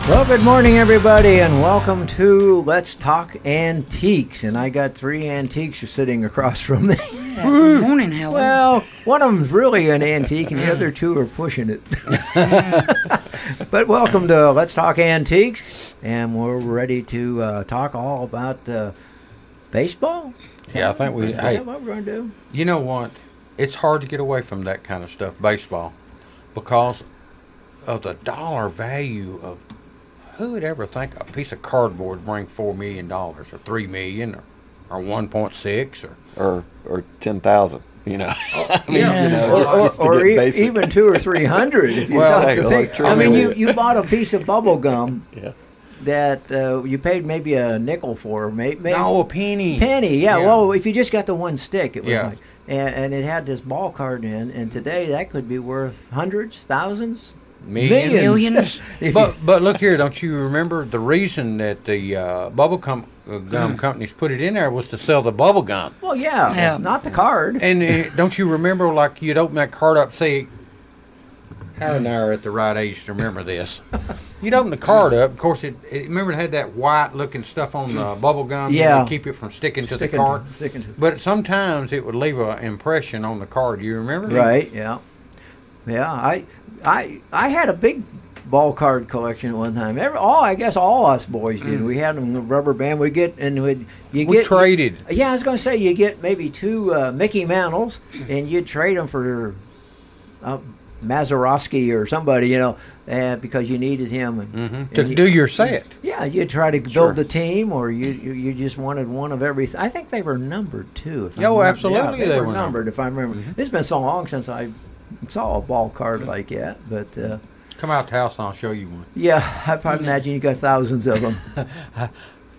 Well, good morning, everybody, and welcome to Let's Talk Antiques. And I got three antiques sitting across from me. Yeah, good morning, Helen. Well, one of them's really an antique, and the other two are pushing it. But welcome to Let's Talk Antiques, and we're ready to talk all about baseball. Yeah, I think Is that what we're going to do? You know what? It's hard to get away from that kind of stuff, baseball, because of the dollar value of. Who would ever think a piece of cardboard would bring $4 million or $3 million or 1.6 or 10,000? You know, I mean, you know, just to or get basic. even 200 or 300. If you Well, talk to exactly. think. I mean, you bought a piece of bubble gum. Yeah. That you paid maybe a nickel for, maybe no, a penny. penny. Yeah, well, if you just got the one stick, it was Yeah. like, and it had this ball card in, and today that could be worth hundreds, thousands, Millions. If But look here, don't you remember the reason that the bubble gum companies put it in there was to sell the bubble gum? well, yeah, not the card. And don't you remember, like, you'd open that card up, say, Howard and I are at the right age to remember this. You'd open the card up. Of course, remember it had that white-looking stuff on the bubble gum Yeah. to keep it from sticking to the Sticking card. sticking to- But sometimes it would leave an impression on the card. You remember? Right? Yeah, yeah. I had a big ball card collection at one time. I guess all us boys did. We had them in a rubber band. We traded. Yeah, I was going to say you get maybe two Mickey Mantles, and you'd trade them for Mazeroski or somebody, because you needed him. And To do your set. yeah, you'd try to build Sure. the team, or you just wanted one of everything. I think they were numbered too. If I Yeah, well, remember. absolutely Yeah, they were were numbered. If I remember, it's been so long since I saw a ball card like that. But Come out the house and I'll show you one. yeah, I probably imagine you got thousands of them.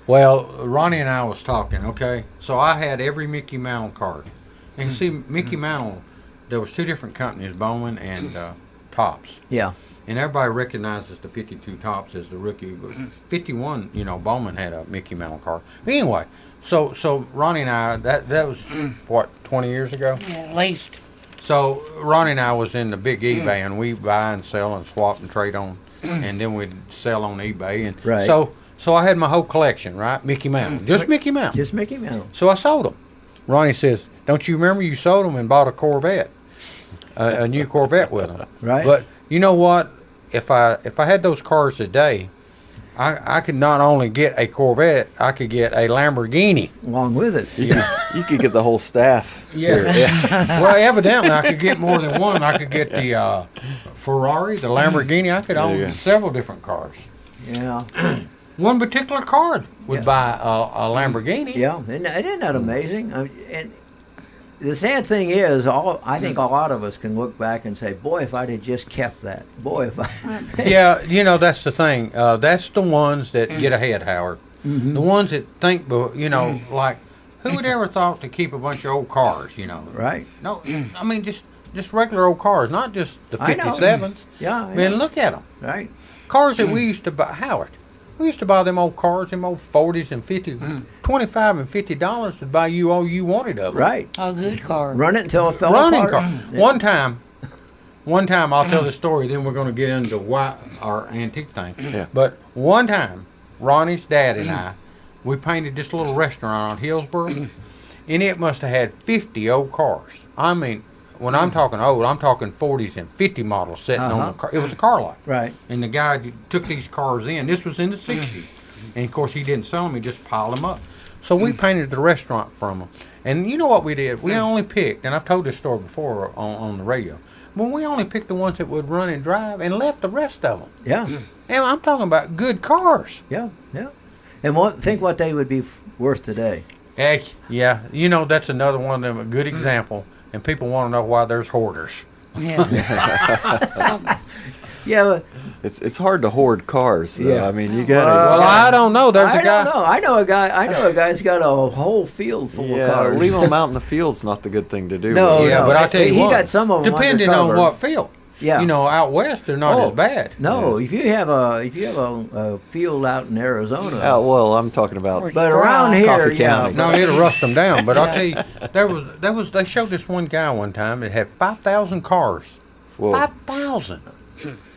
Well, Ronnie and I was talking, okay? So I had every Mickey Mantle card. And you see, Mickey Mantle, there was two different companies, Bowman and Topps. Yeah, And everybody recognizes the 52 Topps as the rookie, but 51, Bowman had a Mickey Mantle card. But anyway, so Ronnie and I, that was, what, 20 years ago? Yeah, at least. So Ronnie and I was in the big eBay, and we buy and sell and swap and trade on, and then we'd sell on eBay. And Right. So I had my whole collection, right? Mickey Mantle, just Mickey Mantle. just Mickey Mantle. So I sold them. Ronnie says, "Don't you remember you sold them and bought a Corvette, a new Corvette with them?" Right. But you know what? If I had those cars today, I could not only get a Corvette, I could get a Lamborghini. Along with it. You could get the whole staff. Yeah. Well, evidently I could get more than one. I could get the Ferrari, the Lamborghini. I could There you own go. several different cars. Yeah, One particular card would Yeah. buy a Lamborghini. yeah. Isn't that amazing? And the sad thing is, I think a lot of us can look back and say, "Boy, if I'd have just kept that. Boy, if I." Yeah, that's the thing. That's the ones that get ahead, Howard. Mm-hmm. The ones that think, like, who would ever thought to keep a bunch of old cars, Right. No, I mean, just regular old cars, not just the I know. 57s. Yeah. I Man, know. look at them. Right. Cars that we used to buy, Howard. We used to buy them old cars, them old 40s and 50, $25 and $50 to buy you all you wanted of them. Right. A good car. Run it until it fell Running apart. car. One time, I'll tell the story, then we're going to get into why our antique thing. Yeah. But one time, Ronnie's dad and I, we painted this little restaurant on Hillsborough, and it must have had 50 old cars. I mean, when I'm talking old, I'm talking 40s and 50 models sitting on the car. It was a car lot. Right. And the guy took these cars in. This was in the 60s. And, of course, he didn't sell them. He just piled them up. So we painted the restaurant from them. And you know what we did? We only picked, and I've told this story before on the radio, but we only picked the ones that would run and drive and left the rest of them. Yeah. And I'm talking about good cars. Yeah. Yeah. And think what they would be worth today. Heck, yeah. That's another one of them, a good example. And people want to know why there's hoarders. Yeah. Yeah. But, It's hard to hoard cars. Yeah. I mean, you got Well, I don't know. There's I a guy. don't know. I know a guy's got a whole field full of Yeah, cars. leaving them out in the field's not the good thing to do. No, Yeah, no. but I'll tell you He what. got some of them depending on undercover. what field. Yeah. Out west, they're not as bad. No, if you have a field out in Arizona, Oh, well, I'm talking about. but around here, Coffee yeah, County. No, it'll rust them down. But I'll tell you, they showed this one guy one time that had 5,000 cars. Whoa. 5,000.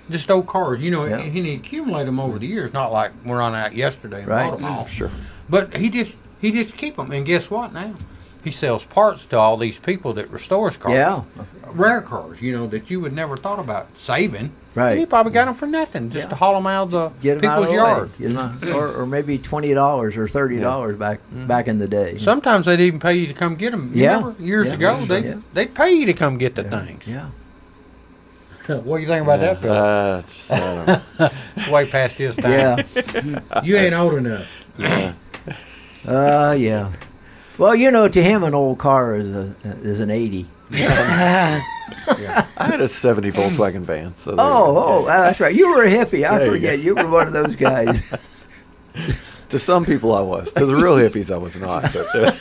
just old cars. You know, Yeah. and he accumulated them over the years. Not like we run out yesterday and Right. bought them all. Sure. But he just keep them. And guess what? Now he sells parts to all these people that restores cars. Yeah. Rare cars, you know, that you would never thought about saving. Right. And he probably got them for nothing, just Yeah. to haul them out of the Get them out of people's the way, yard. you know, or maybe $20 or $30 back in the day. Sometimes they'd even pay you to come get them. Yeah. Remember, years Yeah. ago, Yeah. they'd pay you to come get the things. Yeah. What do you think about that, Phil? I don't know. It's way past his time. Yeah. You ain't old enough. Yeah. Yeah. Well, you know, to him, an old car is an 80. Yeah. I had a 70 Volkswagen van. So there you Oh, go. that's right. You were a hippie. I There you forget. go. You were one of those guys. To some people, I was. To the real hippies, I was not. But,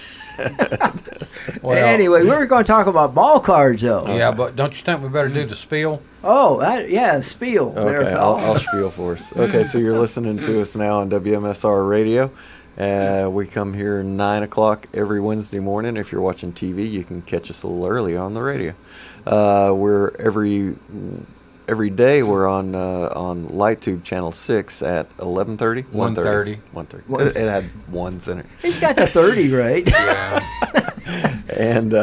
Well, Anyway, we were going to talk about ball cards, though. Yeah, but don't you think we better do the spiel? Oh, yeah, spiel. There, okay, fella. I'll spiel for us. Okay, so you're listening to us now on WMSR Radio. We come here 9 o'clock every Wednesday morning. If you're watching TV, you can catch us a little early on the radio. We're every day we're on LightTube channel 6 at 11:30. 1:30. 1:30. It had ones in it. He's got the 30 right. Yeah. And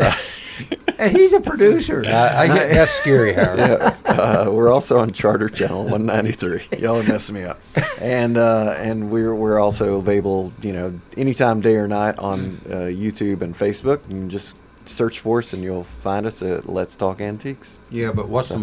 And he's a producer. That's scary, Howard. we're also on Charter Channel 193. Y'all are messing me up. And we're also available, anytime, day or night, on YouTube and Facebook. You can just search for us and you'll find us at Let's Talk Antiques. Yeah, but what's the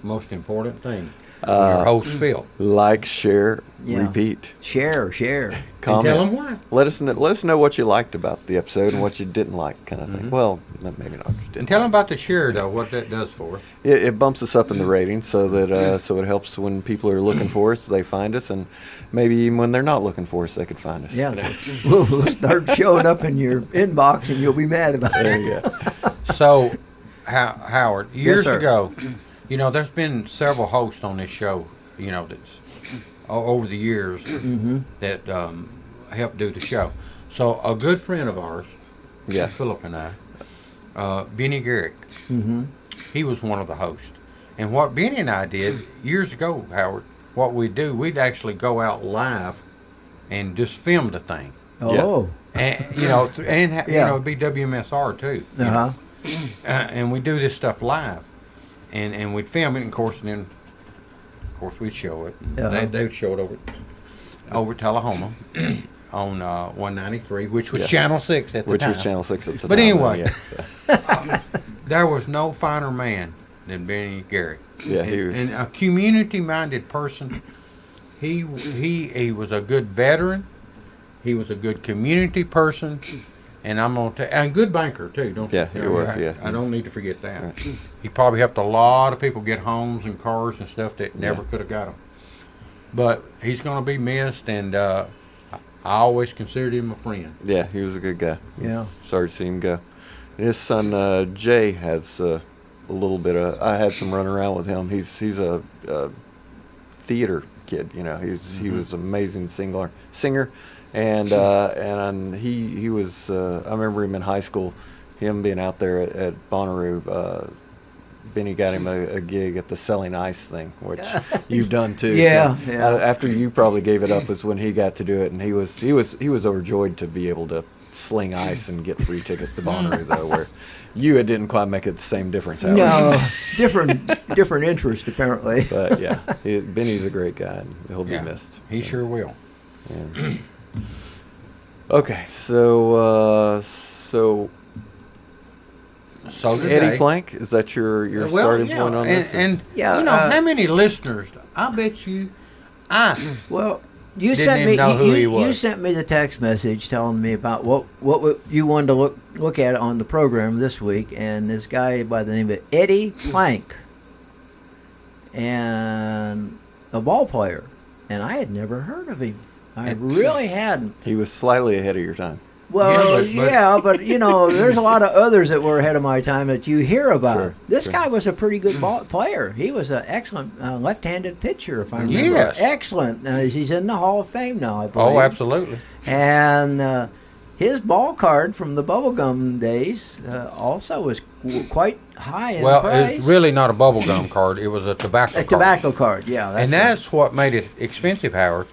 most important thing? Your whole spiel. Like, share, Yeah. repeat, Share. comment. And tell them why. Let us know what you liked about the episode and what you didn't like, kind of thing. Well, maybe not. And tell them about the share, though, what that does for us. It bumps us up in the ratings, so that so it helps when people are looking for us, they find us, and maybe even when they're not looking for us, they could find us. Yeah. We'll start showing up in your inbox and you'll be mad about There it. you go. So, Howard, years sir. ago, there's been several hosts on this show, that's over the years that helped do the show. So, a good friend of ours, Yeah. Philip and I, Benny Garrick, he was one of the hosts. And what Benny and I did years ago, Howard, what we'd actually go out live and just film the thing. Oh. And, it'd be WMSR too. Uh-huh. And we do this stuff live. And we'd film it, and of course, we'd show it. Uh-huh. They'd show it over Tullahoma on 193, which was Yeah. Channel 6 at the Which time. was Channel 6 at the But time. anyway. Yeah. There was no finer man than Benny Garrick. Yeah, he was. And a community-minded person. He was a good veteran. He was a good community person. And I'm gonna and a good banker too. Yeah, he was, yeah. I don't need to forget that. He probably helped a lot of people get homes and cars and stuff that never could have got them. But he's gonna be missed, and I always considered him a friend. Yeah, he was a good guy. Yeah. Sorry to see him go. And his son Jay has a little bit of. I had some run around with him. He's a theater kid. He was an amazing singer, and he was. I remember him in high school. Him being out there at Bonnaroo. Benny got him a gig at the Selling Ice thing, which you've done too. Yeah, so, yeah. After you probably gave it up was when he got to do it, and he was overjoyed to be able to sling ice and get free tickets to Bonnaroo, though, where you didn't quite make it the same difference. Howard. No, different interest apparently. But yeah, Benny's a great guy, and he'll be missed. He sure will. Yeah. Okay, so today, Eddie Plank, is that your starting point on this? And Yeah, how many listeners? I bet you. Well, you Didn't sent even me know who he you was. sent me the text message telling me about what you wanted to look at on the program this week, and this guy by the name of Eddie Plank, and a ball player, and I had never heard of him. I really hadn't. He was slightly ahead of your time. Well, Yeah, but- but there's a lot of others that were ahead of my time that you hear about. Sure, This sure. guy was a pretty good ball player. He was an excellent left-handed pitcher, if I remember. Yes. Excellent. He's in the Hall of Fame now, I believe. Oh, absolutely. And his ball card from the bubblegum days also was quite high in Well, price. it's really not a bubblegum card. It was a tobacco A card. tobacco card, yeah. And right. that's what made it expensive, Howard,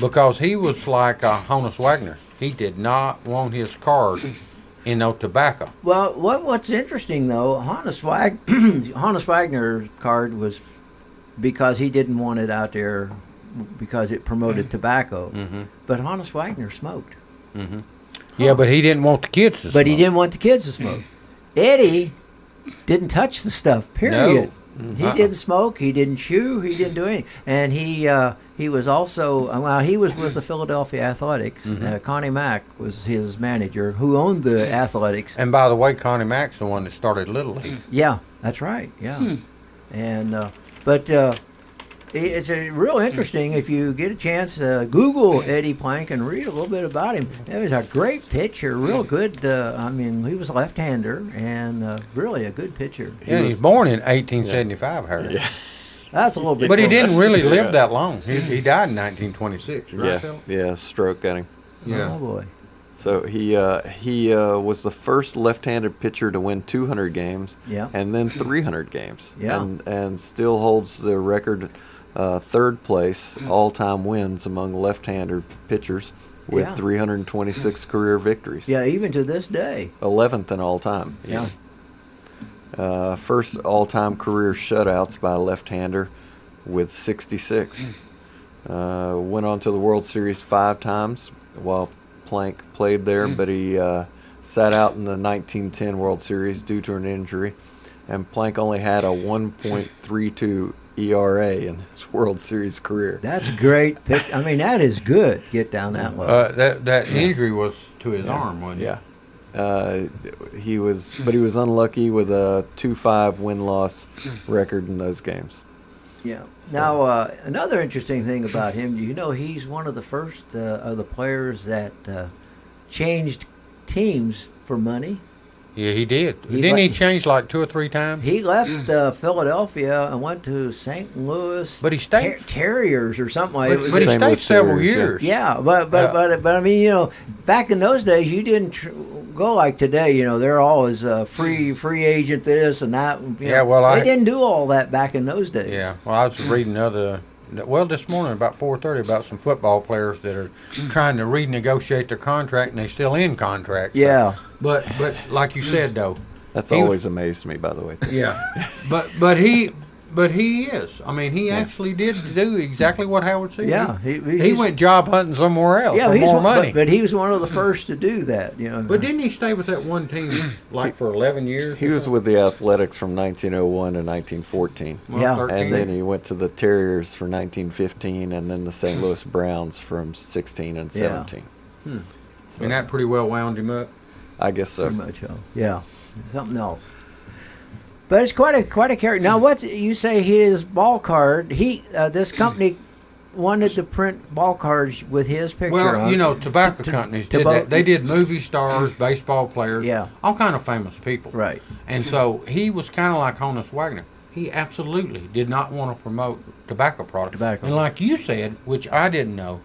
because he was like Honus Wagner. He did not want his card in no tobacco. Well, what's interesting though, Hannes Wagner's card was because he didn't want it out there because it promoted tobacco. Mm-hmm. But Hannes Wagner smoked. Mm-hmm. Yeah, but he didn't want the kids to smoke. But he didn't want the kids to smoke. Eddie didn't touch the stuff. Period. No. He didn't smoke. He didn't chew. He didn't do anything. And he was also he was with the Philadelphia Athletics. Mm-hmm. Connie Mack was his manager, who owned the Athletics. And by the way, Connie Mack's the one that started Little League. Yeah, that's right. Yeah, and but it's a real interesting. If you get a chance, Google Eddie Plank and read a little bit about him. He was a great pitcher, real good. I mean, he was a left-hander and really a good pitcher. Yeah, he's born in 1875, Harry. Yeah. That's a little bit. But he close. didn't really live that long. He died in 1926, right, Yeah, Phil? yeah, stroke got him. Yeah. Oh boy. So he was the first left-handed pitcher to win 200 games, Yeah. and then 300 games, Yeah. and still holds the record, third place all-time wins among left-handed pitchers with Yeah. 326 career victories. Yeah, even to this day. 11th in all-time. Yeah. First all-time career shutouts by a left-hander with 66. Went on to the World Series 5 times while Plank played there, but he sat out in the 1910 World Series due to an injury, and Plank only had a 1.32 ERA in his World Series career. That's a great pitch. I mean, that is good. Get down that way. That injury was to his arm, wasn't it? Yeah. He was unlucky with a 2-5 win-loss record in those games. Yeah. Now, another interesting thing about him, you know, he's one of the first of the players that changed teams for money. Yeah, he did. He Didn't he le- change like 2 or 3 times? He left Philadelphia and went to St. Louis. But he stayed- Terriers or something like But, it. but he St. stayed Louis several Terriers, yeah. years. Yeah, but I mean, you know, back in those days, you didn't go like today. You know, they're always free agent this and that. You Yeah, know. well, they didn't do all that back in those days. Yeah. Well, I was reading this morning about 4:30 about some football players that are trying to renegotiate their contract and they still in contract. So. Yeah. But like you said though. That's He was- always amazed me, by the way. Yeah. but he is. I mean, he actually did do exactly what Howard said. Yeah, He he's- went job hunting somewhere else Yeah, for he's more one, money. but he was one of the first to do that. You know. But didn't he stay with that one team like for 11 years? He was with the Athletics from 1901 to 1914. Well, Yeah. 13. And then he went to the Terriers for 1915, and then the St. Louis Browns from 16 and 17. And that pretty well wound him up. I guess so. Pretty much, yeah, something else. But it's quite a character. Now, what you say his ball card? This company wanted to print ball cards with his picture Well, on. you know, tobacco companies did tobacco- that. They did movie stars, baseball players, Yeah. all kind of famous people. Right. And so he was kind of like Honus Wagner. He absolutely did not want to promote tobacco products. Tobacco. And like you said, which I didn't know,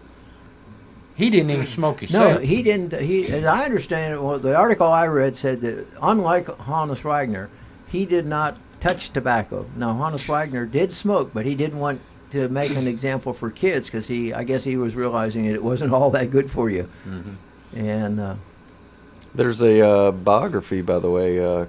he didn't even smoke No, himself. he didn't. As I understand it, well, the article I read said that unlike Hannes Wagner, he did not touch tobacco. Now, Hannes Wagner did smoke, but he didn't want to make an example for kids because I guess he was realizing it wasn't all that good for you. Mm-hmm. And There's a biography, by the way,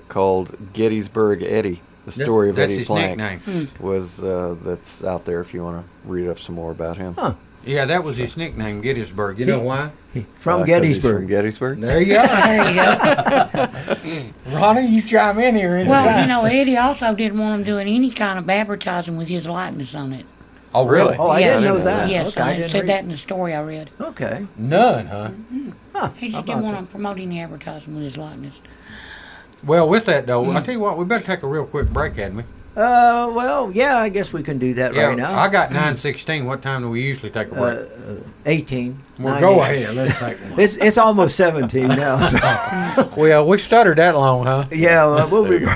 called Gettysburg Eddie. The story of That's Eddie his Plank nickname. was that's out there if you want to read up some more about him. Huh. Yeah, that was his nickname, Gettysburg. You know why? from 'Cause he's Gettysburg. from Gettysburg. There you go. There you go. Ronnie, you chime in here anytime. Well, you know, Eddie also didn't want him doing any kind of advertising with his likeness on it. Oh, really? Oh, I Yeah. didn't know I didn't know that. that. Yes, Okay, I I didn't said read- that in the story I read. Okay. None, huh? Huh. He How just about didn't want that? to promote any advertising with his likeness. Well, with that, though, I'll tell you what, we better take a real quick break, hadn't we? Well, yeah, I guess we can do that Yeah, right now. I got 9:16. What time do we usually take a break? 18. Well, 9, go 8. ahead. Let's take one. It's almost 17 now. So. Well, we stuttered that long, huh? Yeah, well, we'll be.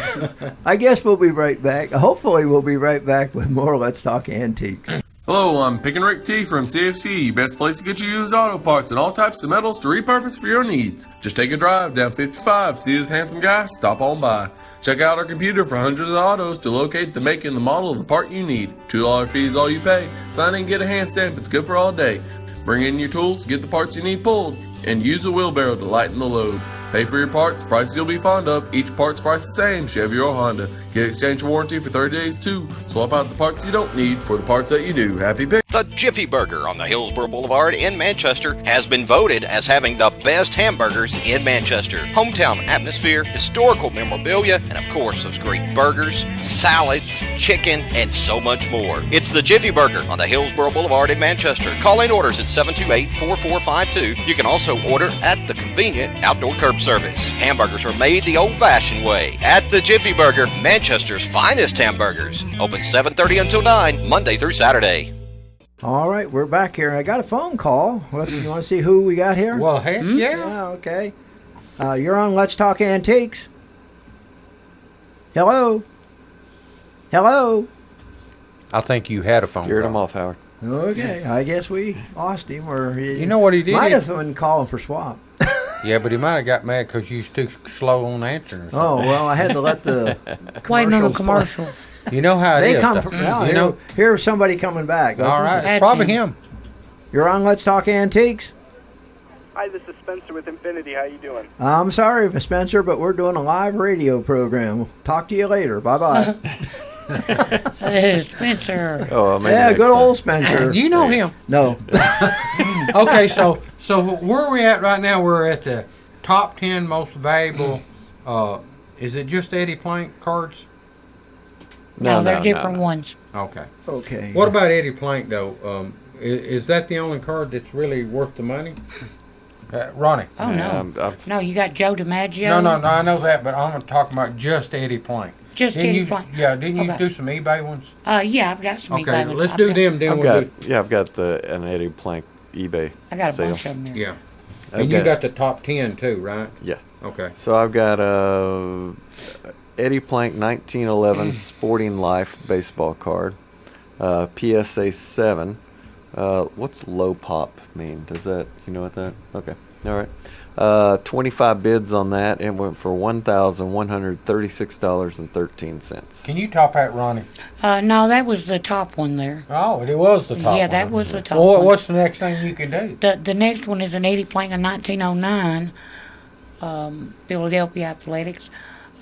I guess we'll be right back. Hopefully, we'll be right back with more Let's Talk Antiques. Hello, I'm Pick and Rick T from CFC, best place to get you used auto parts and all types of metals to repurpose for your needs. Just take a drive down 55, see this handsome guy, stop on by. Check out our computer for hundreds of autos to locate the make and the model of the part you need. $2 fee is all you pay. Sign in and get a hand stamp, it's good for all day. Bring in your tools, get the parts you need pulled, and use a wheelbarrow to lighten the load. Pay for your parts, prices you'll be fond of. Each part's price the same, Chevy or Honda. Get exchange warranty for 30 days too. Swap out the parts you don't need for the parts that you do. Happy pick. The Jiffy Burger on the Hillsborough Boulevard in Manchester has been voted as having the best hamburgers in Manchester. Hometown atmosphere, historical memorabilia, and of course those great burgers, salads, chicken, and so much more. It's the Jiffy Burger on the Hillsborough Boulevard in Manchester. Call in orders at 728-4452. You can also order at the convenient outdoor curb service. Hamburgers are made the old-fashioned way at the Jiffy Burger, Manchester's finest hamburgers. Open 7:30 until 9, Monday through Saturday. All right, we're back here. I got a phone call. You want to see who we got here? Well, heck yeah. Yeah, okay. You're on Let's Talk Antiques. Hello? Hello? I think you had a phone Scared call. him off, Howard. Okay, I guess we lost him. Or You know what he did? Might have been calling for swap. Yeah, but he might have got mad because you was too slow on answering or something. Oh, well, I had to let the Waiting on the commercials play. commercial. You know how it They is. come from, well, you know? here's somebody coming back. All right, it's That's probably him. him. You're on Let's Talk Antiques. Hi, this is Spencer with Infinity. How you doing? I'm sorry, Spencer, but we're doing a live radio program. Talk to you later. Bye-bye. Hey, Spencer. Oh, maybe Yeah, next good time. old Spencer. Do you know him? No. Okay, so where are we at right now? We're at the top 10 most valuable. Is it just Eddie Plank cards? No, they're different ones. Okay. Okay. What about Eddie Plank though? Is that the only card that's really worth the money? Ronnie. Oh, Yeah, no. No, you got Joe DiMaggio. No, I know that, but I'm talking about just Eddie Plank. Just Didn't Eddie you, Plank. Yeah, didn't you Okay. do some eBay ones? Yeah, I've got some Okay, eBay ones. let's I've do got- them. Then I've got an Eddie Plank eBay I got a sale. bunch of them there. Yeah. I've And you got- got the top 10 too, right? Yes. Okay. So I've got Eddie Plank 1911 Sporting Life baseball card, PSA 7. What's low pop mean? Does that, you know what that? Okay. All right. 25 bids on that. It went for $1,136.13. Can you top that, Ronnie? No, that was the top one there. Oh, it was the top Yeah, one. that was the top Well, one. what's the next thing you can do? The next one is an Eddie Plank of 1909, Philadelphia Athletics.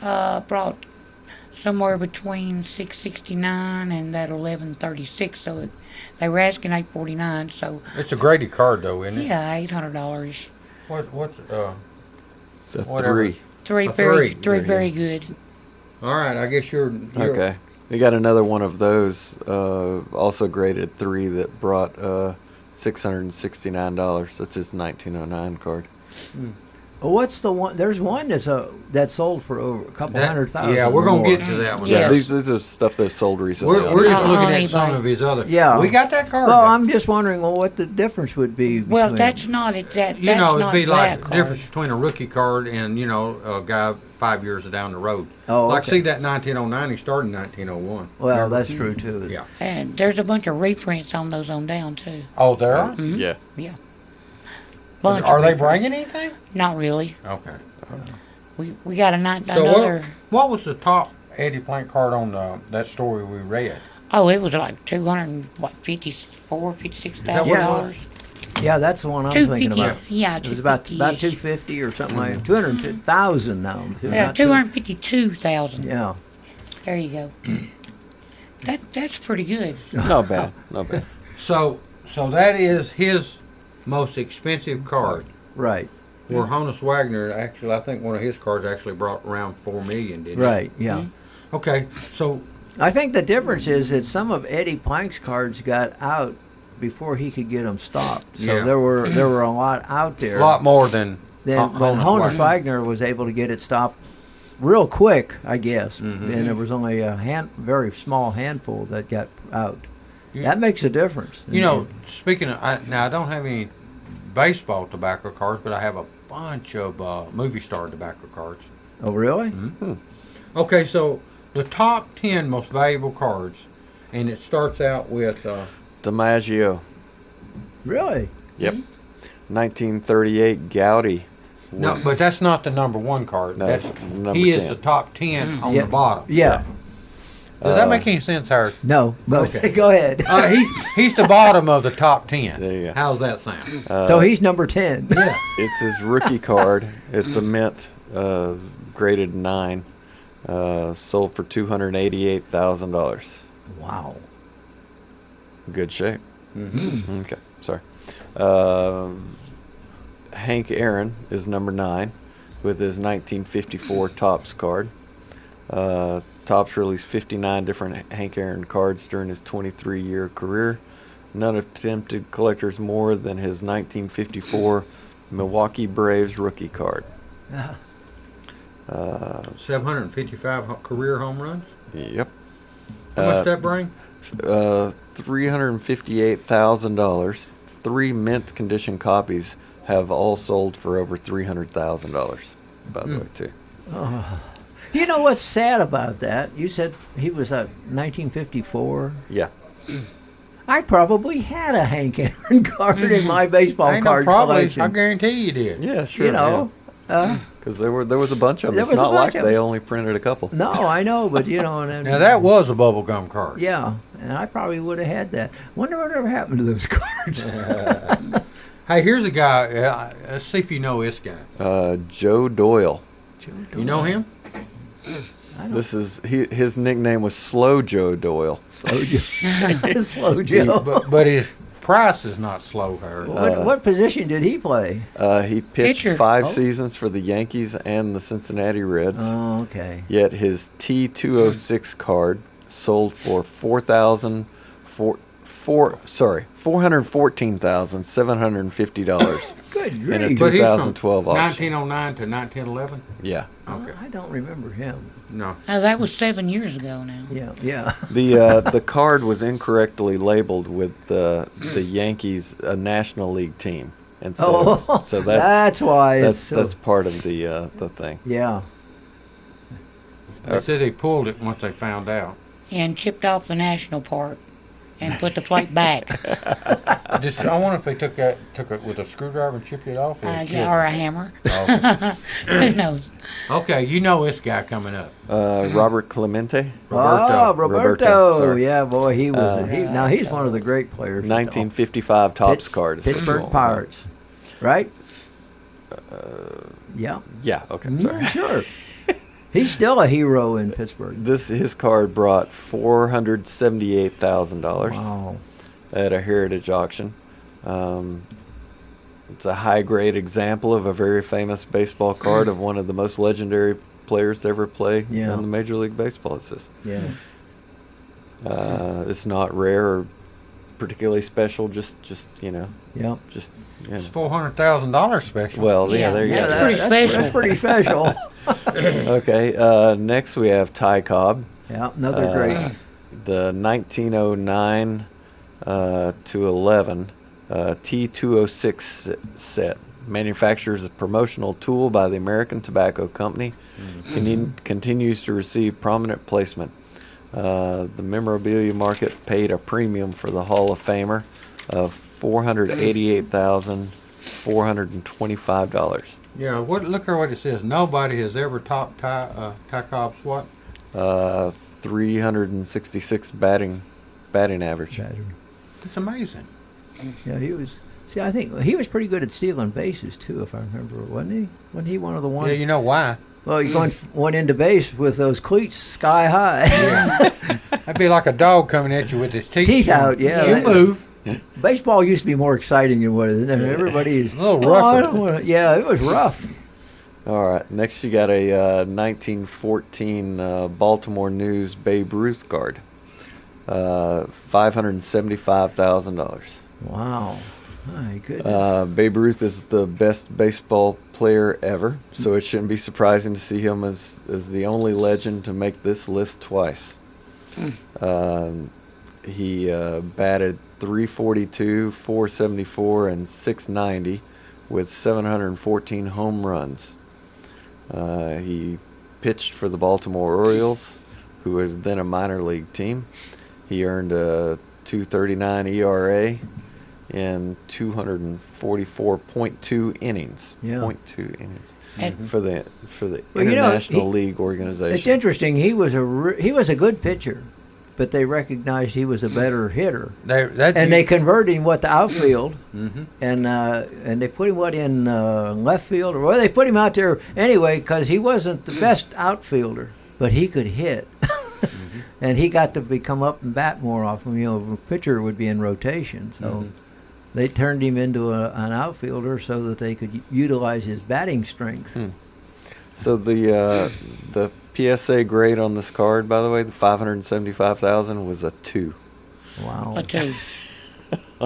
Brought somewhere between $669 and that $1136. So they were asking $849. So It's a graded card though, isn't it? yeah, $800. What's It's a Whatever. 3. A three. Very good. all right, I guess you're Okay. We got another one of those, also graded 3 that brought $669. That's his 1909 card. Well, what's the one? There's one that's sold for over a couple $100,000. Yeah, we're or gonna more. get to that one. Yeah. These are stuff that's sold recently. We're just On looking at eBay. some of his other. Yeah. We got that card. Well, though. I'm just wondering, what the difference would be. Well, between that's not it. That's you know, it'd not be like that the card. difference between a rookie card and, a guy 5 years down the road. Oh, Like, okay. see that 1909, he started in 1901. Well, Remember? that's true too. Yeah. And there's a bunch of reprints on those on down too. Oh, there are? Yeah. Yeah. Bunch Are of they reprints. bringing anything? Not really. Okay. We got So another. what was the top Eddie Plank card on that story we read? Oh, it was like $256,000. Yeah, that's the one I'm thinking about. Yeah, It was about 250-ish. 250 or something like 250,000 now. Yeah, Not 252,000. Yeah. There you go. That's pretty good. Not bad. Not bad. So that is his most expensive card. Right. Where Honus Wagner, actually, I think one of his cards actually brought around $4 million, didn't Right. Yeah. Mm-hmm. it? Okay, so I think the difference is that some of Eddie Plank's cards got out before he could get them stopped. So Yeah. there were a lot out there. a lot more than Then, but Honus Wagner was able to get it stopped real quick, I guess. Mm-hmm. And there was only a very small handful that got out. You- That makes a difference. Speaking of, now I don't have any baseball tobacco cards, but I have a bunch of movie star tobacco cards. Oh, really? Mm-hmm. Okay, so the top 10 most valuable cards, and it starts out with DiMaggio. Really? Yep. 1938 Gowdy. No, but that's not the number 1 card. No, That's number he 10. is the top 10 on Yeah. the bottom. Yeah. Does that make any sense, Harris? No. Okay. Go ahead. He's the bottom of the top 10. There you go. How's that sound? So he's number 10. Yeah. It's his rookie card. It's a mint, graded 9. Sold for $288,000. Wow. Good shape. Mm-hmm. Okay, sorry. Hank Aaron is number 9 with his 1954 Topps card. Topps released 59 different Hank Aaron cards during his 23-year career. None attempted collectors more than his 1954 Milwaukee Braves rookie card. 755 career home runs. Yep. How much that bring? $358,000. 3 mint condition copies have all sold for over $300,000. By the way, too. You know what's sad about that? You said he was at 1954. Yeah. I probably had a Hank Aaron card in my baseball Ain't no card problem. collection. I guarantee you did. Yeah, sure. You know. Because there was a bunch of them. There It's was a not like bunch of they them. only printed a couple. No, I know, but you know. And then, Now that was a bubblegum card. Yeah, and I probably would have had that. Wonder what ever happened to those cards. Hey, here's a guy. Let's see if you know this guy. Joe Doyle. You know him? His nickname was Slow Joe Doyle. Slow Joe. Slow Joe. But his price is not slow, Harry. What position did he play? He pitched Pitcher. 5 seasons for the Yankees and the Cincinnati Reds. Oh, okay. Yet his T206 card sold for $414,750 Good in a grief. But he's from 2012 auction. 1909 to 1911? Yeah. Okay. I don't remember him. No. Oh, that was 7 years ago now. Yeah. The card was incorrectly labeled with the Yankees National League team, and so that's why that's part of the thing. Yeah. They said they pulled it once they found out. And chipped off the national park and put the plate back. I wonder if they took it with a screwdriver and chipped it off. Or, Or a hammer. Okay. Who knows? Okay, you know this guy coming up. Robert Clemente, Roberto. sorry. Yeah, boy, he was. Now he's one of the great players. 1955 Topps card. is what you Pittsburgh want. Pirates, right? Yeah. Yeah. Okay. Sorry. Sure. He's still a hero in Pittsburgh. His card brought $478,000 Wow. at a heritage auction. It's a high-grade example of a very famous baseball card of one of the most legendary players to ever play in the Major League Baseball. It says. Yeah. It's not rare or particularly special. Just Yeah. Just It's $400,000 special. well, yeah. There you Yeah, go. that's pretty special. That's pretty special. Okay. Next we have Ty Cobb. Yeah, another great. The 1909 to 11 T206 set. Manufactures a promotional tool by the American Tobacco Company. Continues to receive prominent placement. The memorabilia market paid a premium for the Hall of Famer of $488,425. Yeah, look at what it says. Nobody has ever topped Ty Cobb's what? 366 batting average. It's amazing. Yeah, he was. See, I think he was pretty good at stealing bases too, if I remember, wasn't he? Wasn't he one of the ones? Yeah, you know why? Well, he went into base with those cleats sky high. That'd be like a dog coming at you with his teeth out, yeah. You move. Baseball used to be more exciting than what it is now. Everybody is A little "Oh, I rougher." don't wanna-" Yeah, it was rough. All right. Next, you got a 1914 Baltimore News Babe Ruth card. $575,000. Wow. My goodness. Babe Ruth is the best baseball player ever, so it shouldn't be surprising to see him as the only legend to make this list twice. He batted .342, .474, and .690 with 714 home runs. He pitched for the Baltimore Orioles, who was then a minor league team. He earned a .239 ERA, in 244.2 innings. Yeah. 0.2 innings And- for the Well, you know, International League organization. It's interesting. He was a good pitcher, but they recognized he was a better hitter, and they converted him to outfield, and they put him in left field, or well, they put him out there anyway because he wasn't the best outfielder, but he could hit. And he got to come up and bat more often. You know, a pitcher would be in rotation, so they turned him into an outfielder so that they could utilize his batting strength. So the PSA grade on this card, by the way, the 575,000 was a 2. Wow. A 2.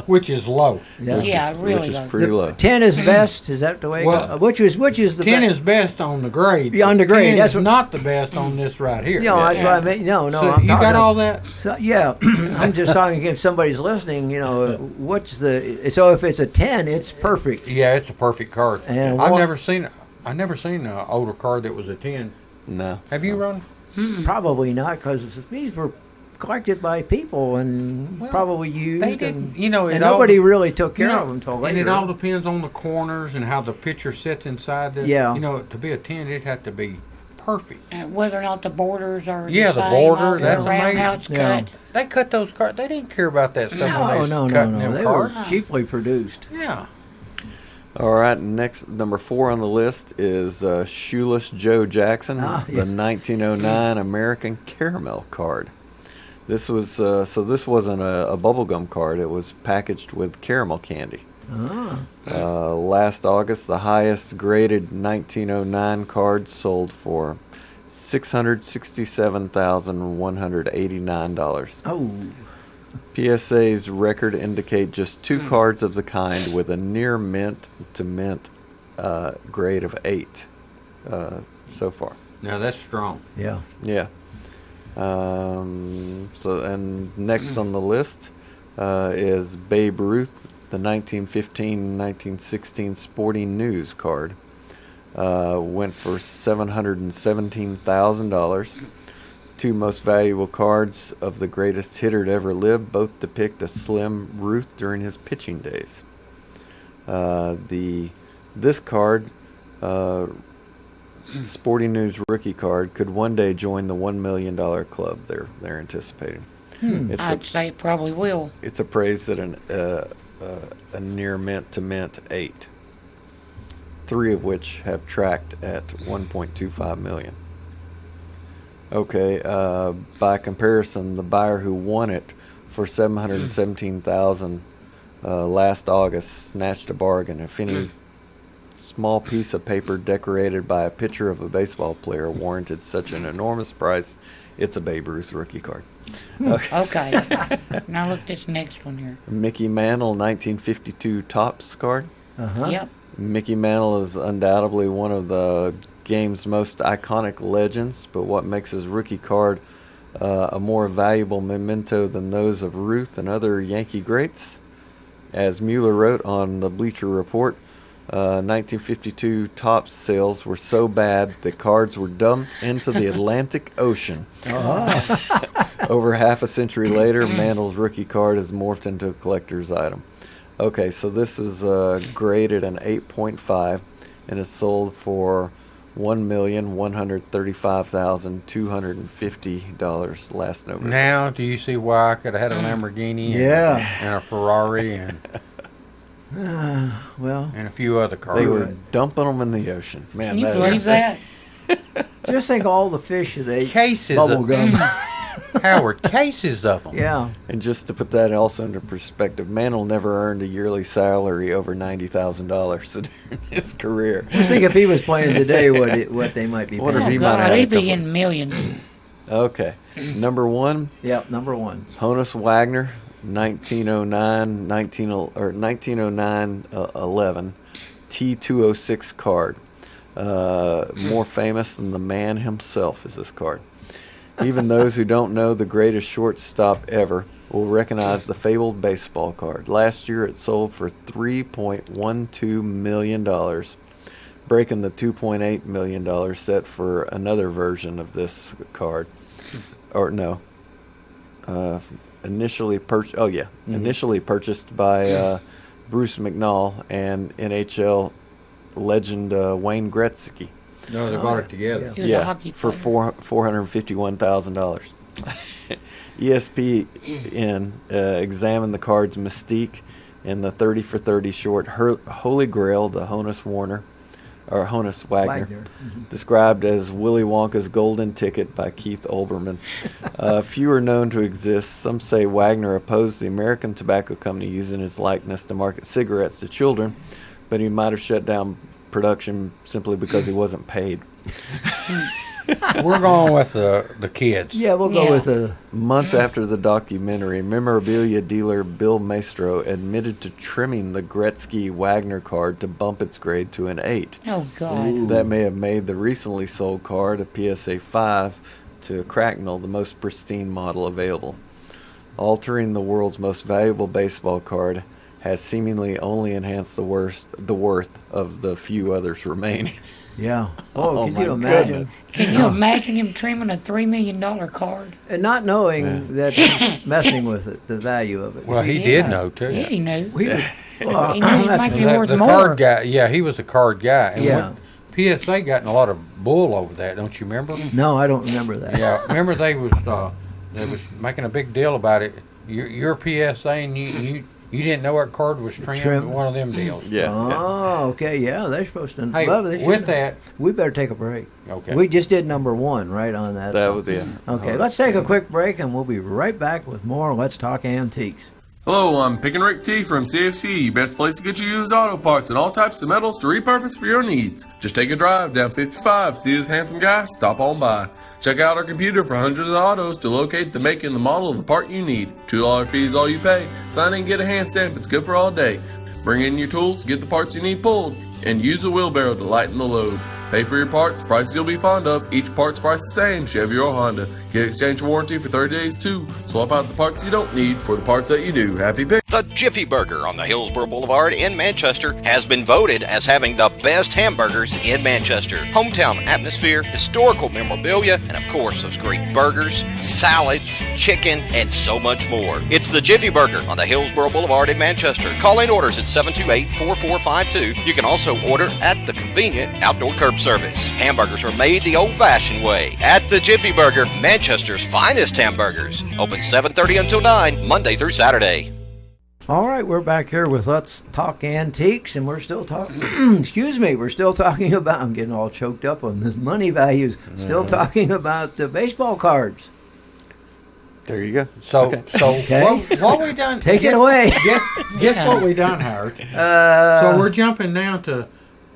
Which is low. Yeah, really which is low. pretty low. 10 is best. Is that the way? Well, which is the 10 best? is best on the grade. Yeah, on the grade, 10 that's is what- not the best on this right here. No, that's what I mean. No, So I'm you talking got about- all that? So, yeah, I'm just talking if somebody's listening. You know, what's the? So if it's a 10, it's perfect. Yeah, it's a perfect card. And I've what- never seen an older card that was a 10. No. Have you, Ron? Probably not, because these were collected by people and Well, probably used. They didn't, and it and all, nobody really took care you know, of them until and later. it all depends on the corners and how the pitcher sits inside the. Yeah. To be a 10, it'd have to be perfect. And whether or not the borders are Yeah, the the same, border, all that's around amazing. how it's Yeah. cut. They cut those cards. They didn't care about that stuff when they no, was no, cutting no. them They cards. were cheaply produced. Yeah. All right, next, number 4 on the list is Shoeless Joe Jackson, Ah, the yeah. 1909 American Caramel card. This was this wasn't a bubblegum card. It was packaged with caramel candy. Last August, the highest graded 1909 card sold for $667,189. Oh, PSA's record indicate just 2 cards of the kind with a near mint to mint grade of 8 so far. Now that's strong. yeah. Yeah. And next on the list is Babe Ruth, the 1915-1916 Sporting News card. Went for $717,000. 2 most valuable cards of the greatest hitter to ever live. Both depict a slim Ruth during his pitching days. This card, Sporting News rookie card, could one day join the $1 million club. They're anticipating. I'd say it probably will. It's appraised at a near mint to mint 8. 3 of which have tracked at 1.25 million. Okay, by comparison, the buyer who won it for $717,000 last August snatched a bargain. If any small piece of paper decorated by a picture of a baseball player warranted such an enormous price, it's a Babe Ruth rookie card. Okay. Now look this next one here. Mickey Mantle, 1952 Topps card. Yep. Mickey Mantle is undoubtedly one of the game's most iconic legends, but what makes his rookie card a more valuable memento than those of Ruth and other Yankee greats? As Mueller wrote on the Bleacher Report, 1952 Topps sales were so bad that cards were dumped into the Atlantic Ocean. Over half a century later, Mantle's rookie card has morphed into a collector's item. Okay, so this is graded an 8.5 and is sold for $1,135,250 last November. Now, do you see why I could have had a Lamborghini Yeah. and a Ferrari and Well, a few other cars? They were dumping them in the ocean. Man, Can you that believe is- that? just think of all the fish that ate Cases bubble of gum. Howard, cases of them. Yeah. And just to put that also into perspective, Mantle never earned a yearly salary over $90,000 during his career. Just think if he was playing today, what they might be Wonder if paying. he Oh, might have God, had a he'd be couple in of- millions. Okay, number 1, Yep, number 1. Honus Wagner, 1909-11 T206 card. More famous than the man himself is this card. Even those who don't know the greatest shortstop ever will recognize the fabled baseball card. Last year it sold for $3.12 million, breaking the $2.8 million set for another version of this card. Or no. initially purchased by Bruce McNall and NHL legend Wayne Gretzky. No, they bought it together. He was a hockey for player. $451,000. ESPN examined the card's mystique in the 30 for 30 short Holy Grail, the Honus Wagner, described as Willy Wonka's Golden Ticket by Keith Olbermann. Few are known to exist. Some say Wagner opposed the American Tobacco Company using his likeness to market cigarettes to children, but he might have shut down production simply because he wasn't paid. We're going with the kids. Yeah, we'll go with the... Months after the documentary, memorabilia dealer Bill Maestro admitted to trimming the Gretzky Wagner card to bump its grade to an 8. Oh, God. That may have made the recently sold card, a PSA 5, to Cracknell the most pristine model available. Altering the world's most valuable baseball card has seemingly only enhanced the worth of the few others remaining. Yeah. Oh, could my you imagine? goodness. Can you imagine him trimming a $3 million card? And not knowing that he's messing with it, the value of it. Well, he did know, too. Yeah, he knew. Well, He knew he might be worth The more. card guy, yeah, he was a card guy. And Yeah. PSA got in a lot of bull over that, don't you remember? no, I don't remember that. Yeah, remember they was making a big deal about it. Your PSA and you didn't know what card was trimmed. One of them deals. Yeah. Oh, okay. Yeah, they're supposed to. Hey, well, they with should- that, we better take a break. okay. We just did number 1 right on that. That so- was it. Okay, let's take a quick break and we'll be right back with more Let's Talk Antiques. Hello, I'm Pick and Rick T from CFC, best place to get you used auto parts and all types of metals to repurpose for your needs. Just take a drive down 55, see this handsome guy, stop on by. Check out our computer for hundreds of autos to locate the make and the model of the part you need. $2 fee is all you pay. Sign in, get a hand stamp, it's good for all day. Bring in your tools, get the parts you need pulled, and use a wheelbarrow to lighten the load. Pay for your parts, prices you'll be fond of. Each part's price the same, Chevy or Honda. Get exchange warranty for 30 days too. Swap out the parts you don't need for the parts that you do. Happy pick. The Jiffy Burger on the Hillsborough Boulevard in Manchester has been voted as having the best hamburgers in Manchester. Hometown atmosphere, historical memorabilia, and of course those great burgers, salads, chicken, and so much more. It's the Jiffy Burger on the Hillsborough Boulevard in Manchester. Call in orders at 728-4452. You can also order at the convenient outdoor curb service. Hamburgers are made the old-fashioned way at the Jiffy Burger, Manchester's finest hamburgers. Open 7:30 until 9, Monday through Saturday. All right, we're back here with Let's Talk Antiques, and we're still talking, excuse me, we're still talking about, I'm getting all choked up on this money values, still talking about the baseball cards. There you go. So Okay. what we done? Take it away. Guess what we done, Howard? So we're jumping down to,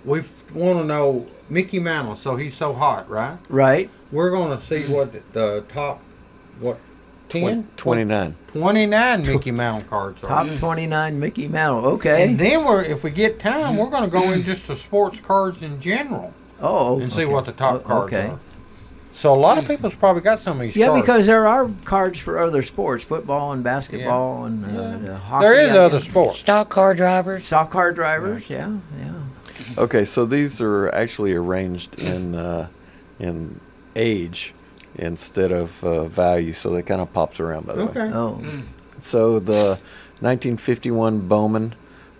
we want to know Mickey Mantle. So he's so hot, right? Right. We're going to see what the top, 10? 29. 29 Mickey Mantle cards are. Top 29 Mickey Mantle. Okay. And then if we get time, we're going to go in just to sports cards in general and see what the top cards are. So a lot of people's probably got some of these cards. Yeah, because there are cards for other sports, football and basketball and hockey. There is I other guess. sports. Stock car drivers. Stock car drivers, yeah. Okay, so these are actually arranged in age instead of value, so they kind of pops around, by the way. Okay. Oh. So the 1951 Bowman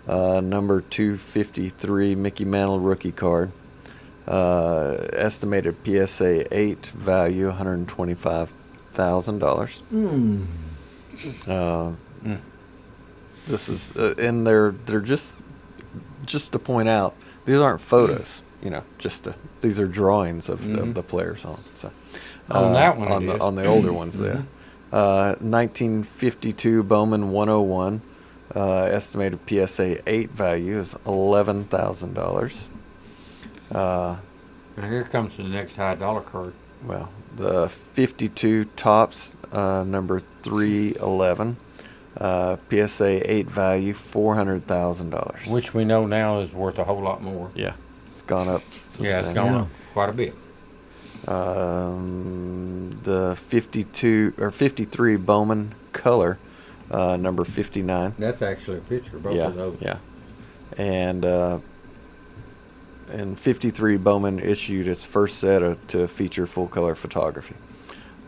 number 253 Mickey Mantle rookie card, estimated PSA 8 value $125,000. This is and they're just to point out, these aren't photos, these are drawings of the players on. So on that one, on the older ones there. 1952 Bowman 101, estimated PSA 8 value is $11,000. Now here comes the next high dollar card. Well, the 52 Topps number 311, PSA 8 value $400,000. Which we know now is worth a whole lot more. Yeah, it's gone up. It's gone up quite a bit. The 53 Bowman Color, number 59. That's actually a picture, both of those. Yeah, and 53 Bowman issued its first set to feature full color photography.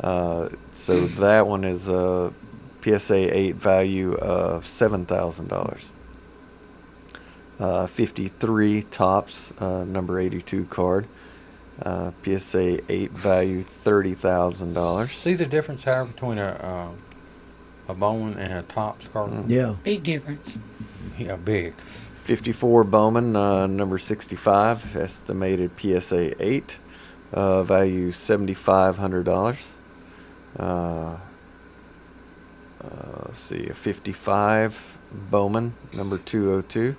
So that one is a PSA 8 value of $7,000. 53 Topps, number 82 card. PSA 8 value $30,000. See the difference, Howard, between a Bowman and a Topps card? Yeah. Big difference. Yeah, big. 54 Bowman, number 65, estimated PSA 8, value $7,500. Let's see, a 55 Bowman, number 202,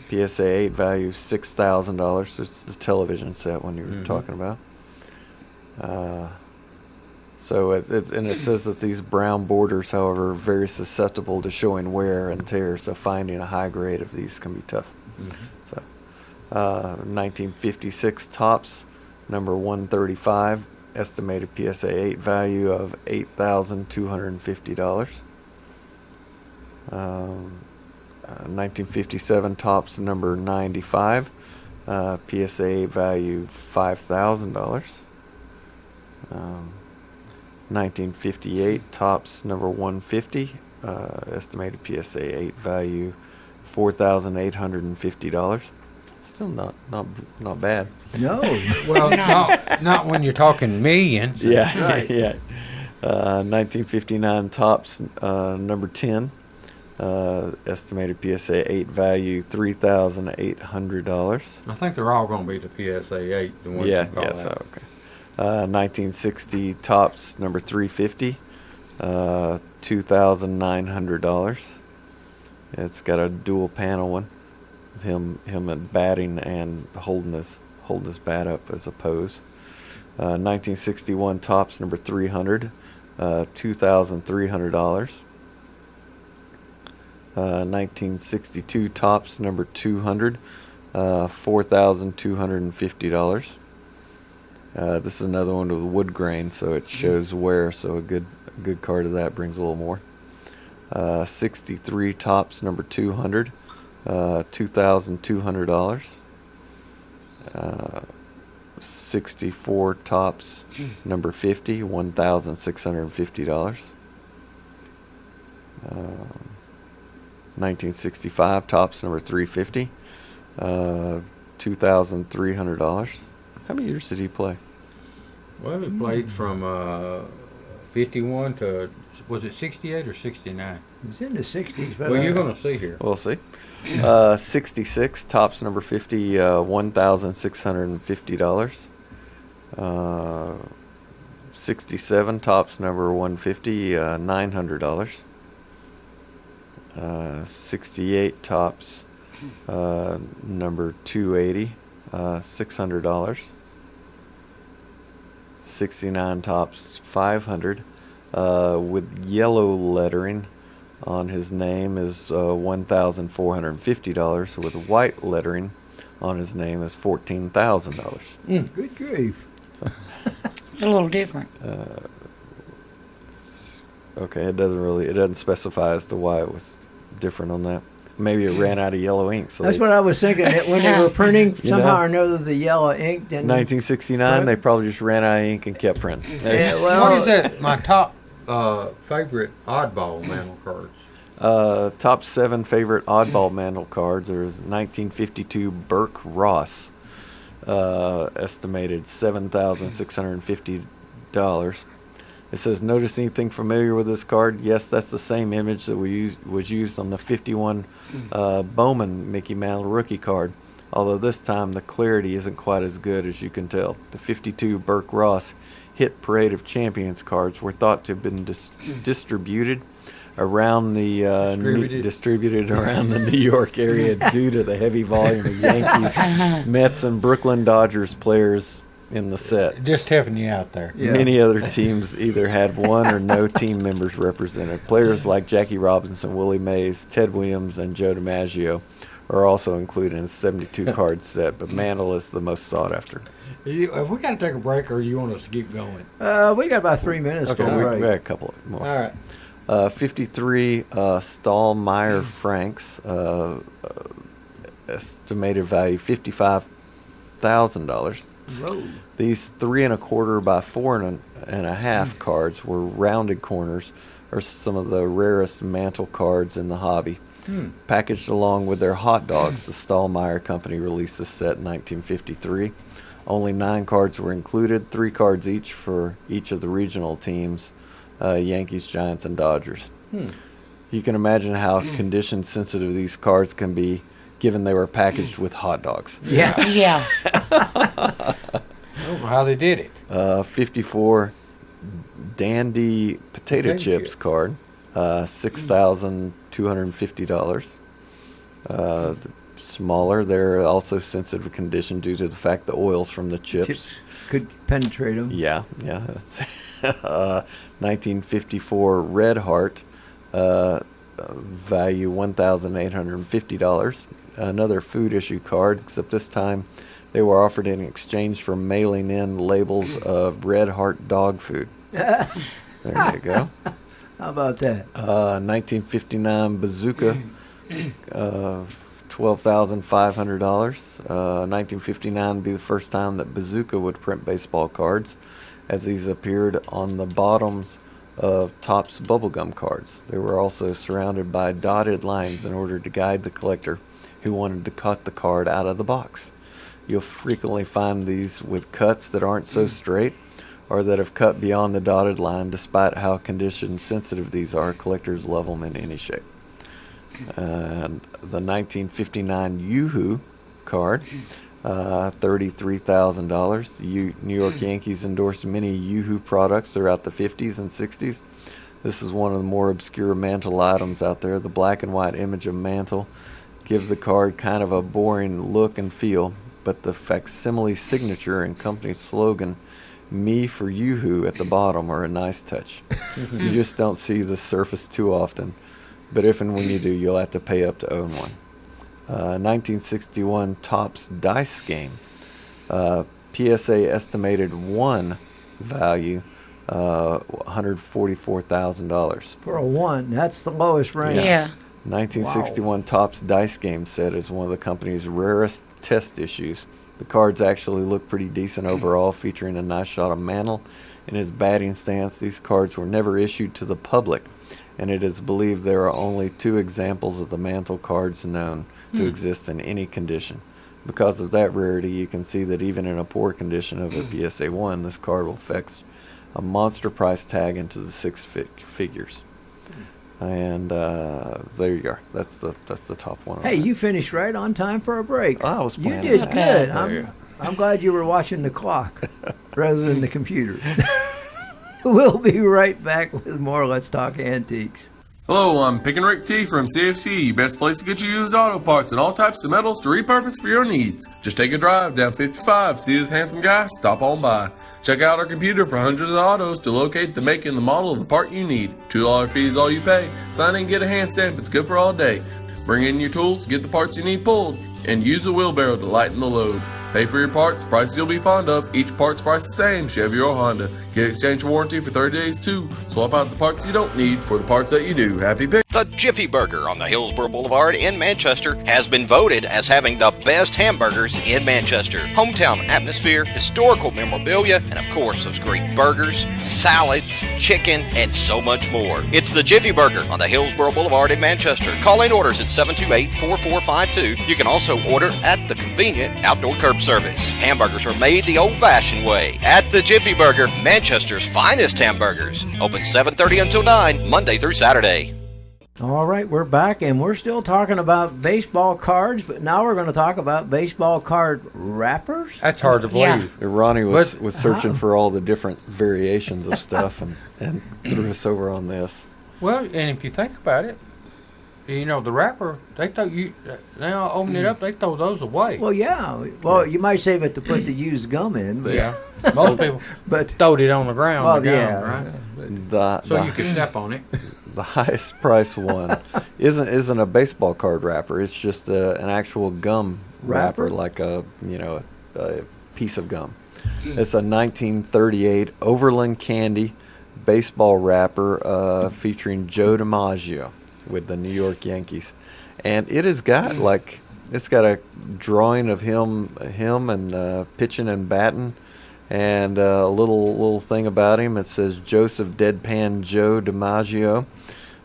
PSA 8, value $6,000. It's the television set one you were talking about. So it says that these brown borders, however, are very susceptible to showing wear and tear. So finding a high grade of these can be tough. So, 1956 Topps, number 135, estimated PSA 8 value of $8,250. 1957 Topps, number 95, PSA 8 value $5,000. 1958 Topps, number 150, estimated PSA 8 value $4,850. Still not bad. No. Well, not when you're talking millions. Yeah, Right. yeah. 1959 Topps, number 10, estimated PSA 8 value $3,800. I think they're all going to be the PSA 8. The ones Yeah, you call yeah, that. so okay. 1960 Topps, number 350, $2,900. It's got a dual panel one, him at batting and holding his bat up as a pose. 1961 Topps, number 300, $2,300. 1962 Topps, number 200, $4,250. This is another one with wood grain, so it shows wear. So a good card of that brings a little more. 63 Topps, number 200, $2,200. 64 Topps, number 50, $1,650. 1965 Topps, number 350, $2,300. How many years did he play? Well, he played from 51 to, was it 68 or 69? It's in the 60s. But Well, you're going to see here. We'll see. 66 Topps, number 50, $1,650. 67 Topps, number 150, $900. 68 Topps, number 280, $600. 69 Topps, 500, with yellow lettering on his name is $1,450. With white lettering on his name is $14,000. Good grief. It's a little different. Okay, it doesn't specify as to why it was different on that. Maybe it ran out of yellow ink. So That's what I was thinking. That when they were printing, You somehow know? or another, the yellow ink didn't. 1969, they probably just ran out of ink and kept printing. Yeah, well, What is that? My top favorite oddball mantle cards. Top 7 favorite oddball mantle cards. There's 1952 Burke Ross, estimated $7,650. It says, notice anything familiar with this card? Yes, that's the same image that was used on the 51 Bowman Mickey Mantle rookie card, although this time the clarity isn't quite as good as you can tell. The 52 Burke Ross Hit Parade of Champions cards were thought to have been distributed around the distributed around the New York area due to the heavy volume of Yankees, Mets, and Brooklyn Dodgers players in the set. Just helping you out there. Yeah. Many other teams either had one or no team members represented. Players like Jackie Robinson, Willie Mays, Ted Williams, and Joe DiMaggio are also included in the 72 card set, but Mantle is the most sought after. Have we got to take a break, or do you want us to keep going? We got about 3 minutes. Okay, to we break. got a couple more. All right. 53 Stahlmeyer Franks, estimated value $55,000. Whoa. These 3 1/4 by 4 1/2 cards were rounded corners, are some of the rarest mantle cards in the hobby. Packaged along with their hot dogs, the Stahlmeyer Company released this set in 1953. Only 9 cards were included, 3 cards each for each of the regional teams, Yankees, Giants, and Dodgers. You can imagine how condition sensitive these cards can be, given they were packaged with hot dogs. Yeah. Yeah. I don't know how they did it. 54 Dandy potato chips card, $6,250. Smaller, they're also sensitive condition due to the fact the oils from the chips Could penetrate them. Yeah. That's 1954 Red Heart, value $1,850. Another food issue card, except this time they were offered in exchange for mailing in labels of Red Heart dog food. There you go. How about that? 1959 Bazooka, $12,500. 1959 would be the first time that Bazooka would print baseball cards, as these appeared on the bottoms of Topps bubblegum cards. They were also surrounded by dotted lines in order to guide the collector who wanted to cut the card out of the box. You'll frequently find these with cuts that aren't so straight, or that have cut beyond the dotted line. Despite how condition sensitive these are, collectors love them in any shape. And the 1959 Yoo-Hoo card, $33,000. New York Yankees endorsed many Yoo-Hoo products throughout the 50s and 60s. This is one of the more obscure mantle items out there. The black and white image of mantle give the card kind of a boring look and feel, but the facsimile signature and company slogan, "Me for Yoo-Hoo" at the bottom, are a nice touch. You just don't see the surface too often, but if and when you do, you'll have to pay up to own one. 1961 Topps Dice Game, PSA estimated one value, $144,000. For a 1, that's the lowest rank. Yeah. 1961 Topps Dice Game set is one of the company's rarest test issues. The cards actually look pretty decent overall, featuring a nice shot of Mantle in his batting stance. These cards were never issued to the public, and it is believed there are only 2 examples of the Mantle cards known to exist in any condition. Because of that rarity, you can see that even in a poor condition of a PSA 1, this card will fetch a monster price tag into the 6 figures. And there you go. That's the top one. Hey, you finished right on time for a break. I was You planning did that. good. There you I'm glad you were watching the clock rather than the computer. We'll be right back with more Let's Talk Antiques. Hello, I'm Pickin' Rick T from CFC, best place to get you used auto parts and all types of metals to repurpose for your needs. Just take a drive down 55, see this handsome guy, stop on by. Check out our computer for hundreds of autos to locate the make and the model of the part you need. $2 fee is all you pay. Sign in and get a hand stamp, it's good for all day. Bring in your tools, get the parts you need pulled, and use a wheelbarrow to lighten the load. Pay for your parts, prices you'll be fond of. Each part's price the same, Chevy or Honda. Get exchange warranty for 30 days too. Swap out the parts you don't need for the parts that you do. Happy pick. The Jiffy Burger on the Hillsborough Boulevard in Manchester has been voted as having the best hamburgers in Manchester. Hometown atmosphere, historical memorabilia, and of course those great burgers, salads, chicken, and so much more. It's the Jiffy Burger on the Hillsborough Boulevard in Manchester. Call in orders at 728-4452. You can also order at the convenient outdoor curb service. Hamburgers are made the old-fashioned way at the Jiffy Burger, Manchester's finest hamburgers. Open 7:30 until 9, Monday through Saturday. All right, we're back, and we're still talking about baseball cards, but now we're going to talk about baseball card wrappers. That's hard to believe. Ronnie was searching for all the different variations of stuff and threw us over on this. Well, and if you think about it, you know, the wrapper, they now open it up, they throw those away. Well, yeah. Well, you might save it to put the used gum in, but Yeah. Most people but throwed it on the ground. well, the gum, yeah. right? The You can step on it. the highest price one isn't a baseball card wrapper. It's just an actual gum wrapper, like a piece of gum. It's a 1938 Overland Candy baseball wrapper featuring Joe DiMaggio with the New York Yankees, and it has got like It's got a drawing of him and pitching and batting, and a little thing about him. It says Joseph Deadpan Joe DiMaggio,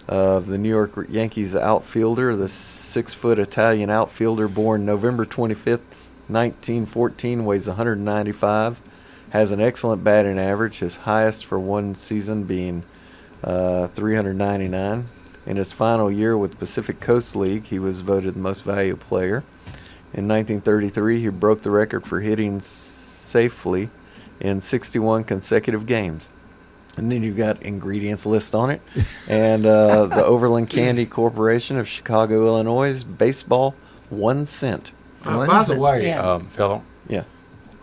the New York Yankees outfielder, the 6-foot Italian outfielder, born November 25th, 1914, weighs 195, has an excellent batting average, his highest for one season being 399. In his final year with the Pacific Coast League, he was voted the most valuable player. In 1933, he broke the record for hitting safely in 61 consecutive games. And then you've got ingredients list on it. And the Overland Candy Corporation of Chicago, Illinois, baseball, 1 cent. By the way, Yeah. Philip, Yeah.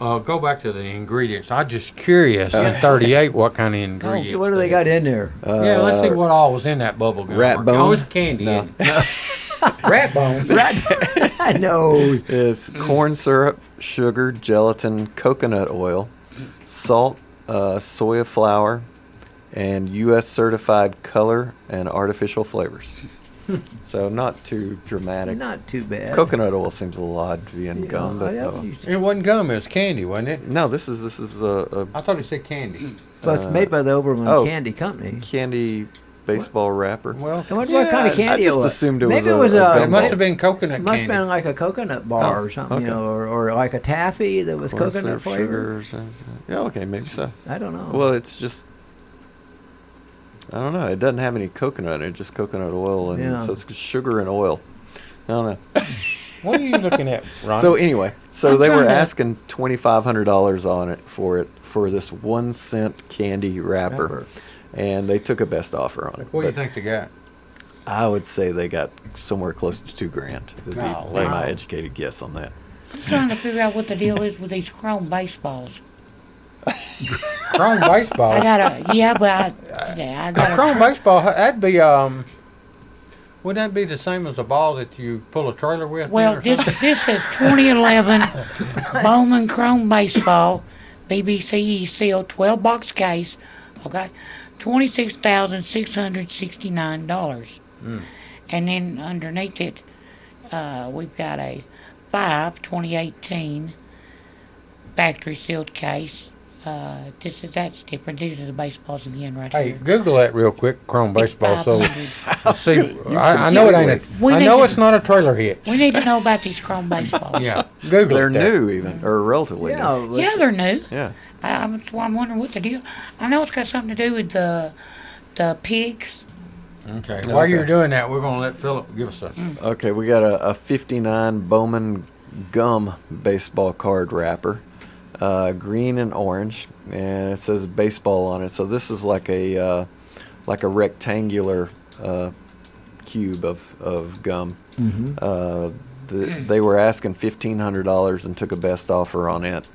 go back to the ingredients. I'm just curious in 38 what kind of ingredients. What do they got in there? Yeah, let's see what all was in that bubble gum. Rat bone? Oh, it's candy. No. Rat bone. I know. It's corn syrup, sugar, gelatin, coconut oil, salt, soya flour, and U.S. certified color and artificial flavors. So not too dramatic. Not too bad. Coconut oil seems a little odd to be in gum, but It wasn't gum, it was candy, wasn't it? no, this is a I thought he said candy. Well, it's made by the Overland oh. Candy Company. candy baseball wrapper. Well, I wonder what kind of candy I just it was. assumed it Maybe was it was a a. it must have been coconut It must candy. have been like a coconut bar Oh, or something, okay. you know, or like a taffy that was Corn coconut syrup, flavored. sugar, or something. Yeah, okay, maybe so. I don't know. Well, it's just, I don't know. It doesn't have any coconut in it, just coconut oil, and Yeah. so it's sugar and oil. I don't know. What are you looking at, Ron? So anyway, I'm they were trying to- asking $2,500 on it for this 1 cent candy wrapper, and they took a best offer on it. what do you But think they got? I would say they got somewhere close to $2,000. Would be Golly. my educated guess on that. I'm trying to figure out what the deal is with these chrome baseballs. Chrome baseball. I got A a chrome baseball, that'd be, would that be the same as a ball that you pull a trailer with? Well, then, or something? this is 2011 Bowman Chrome Baseball, BBC sealed 12 box case. Okay, $26,669. And then underneath it, we've got a 2018 factory sealed case. That's different. These are the baseballs again right Hey, here. Google that real quick, chrome baseball. So, 500. see, I know it ain't. We I need know to- it's not a trailer hitch. We need to know about these chrome baseballs. Yeah, Google They're it there. new, even, or relatively yeah, new. Yeah, they're new. Yeah. I'm wondering what the deal. I know it's got something to do with the pigs. Okay. While you're doing that, we're gonna let Philip give us a. Okay, we got a 59 Bowman gum baseball card wrapper, green and orange, and it says baseball on it. So this is like a rectangular cube of gum. They were asking $1,500 and took a best offer on it,